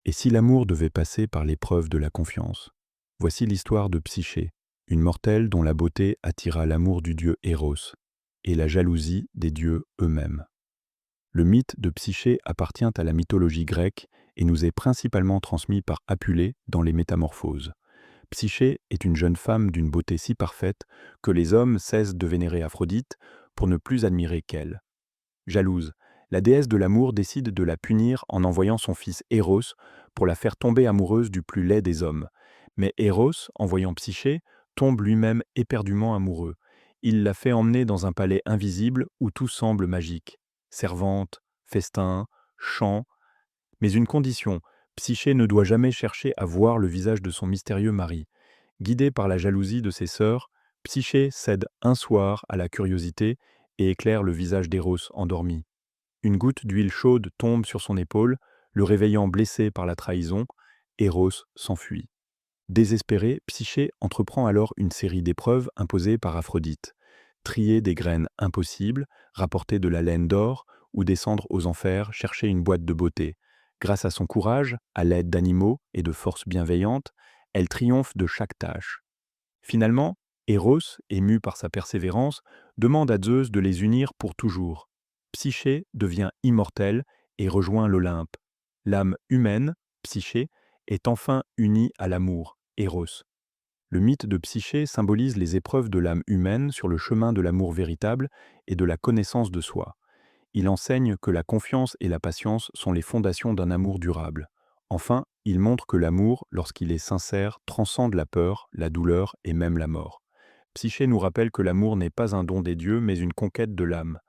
Et si l'amour devait passer par l'épreuve de la confiance? Voici l'histoire de Psyché, une mortelle dont la beauté attira l'amour du dieu Eros et la jalousie des dieux eux-mêmes. Le mythe de Psyché appartient à la mythologie grecque et nous est principalement transmis par Apulée dans les Métamorphoses. Psyché est une jeune femme d'une beauté si parfaite que les hommes cessent de vénérer Aphrodite pour ne plus admirer qu'elle. Jalouse, la déesse de l'amour décide de la punir en envoyant son fils Éros pour la faire tomber amoureuse du plus laid des hommes. Mais Éros, en voyant Psyché, tombe lui-même éperdument amoureux. Il la fait emmener dans un palais invisible où tout semble magique. Servantes, festins, chants, mais une condition, Psyché ne doit jamais chercher à voir le visage de son mystérieux mari. Guidée par la jalousie de ses sœurs, Psyché cède un soir à la curiosité et éclaire le visage d'Éros endormi. Une goutte d'huile chaude tombe sur son épaule, le réveillant blessé par la trahison. Éros s'enfuit. Désespéré, Psyché entreprend alors une série d'épreuves imposées par Aphrodite. Trier des graines impossibles, rapporter de la laine d'or ou descendre aux enfers chercher une boîte de beauté. Grâce à son courage, à l'aide d'animaux et de forces bienveillantes, elle triomphe de chaque tâche. Finalement, Éros, ému par sa persévérance, demande à Zeus de les unir pour toujours. Psyché devient immortelle et rejoint l'Olympe. L'âme humaine, Psyché, est enfin unie à l'amour, Éros. Le mythe de Psyché symbolise les épreuves de l'âme humaine sur le chemin de l'amour véritable et de la connaissance de soi. Il enseigne que la confiance et la patience sont les fondations d'un amour durable. Enfin, il montre que l'amour, lorsqu'il est sincère, transcende la peur, la douleur et même la mort. Psyché nous rappelle que l'amour n'est pas un don des dieux, mais une conquête de l'âme.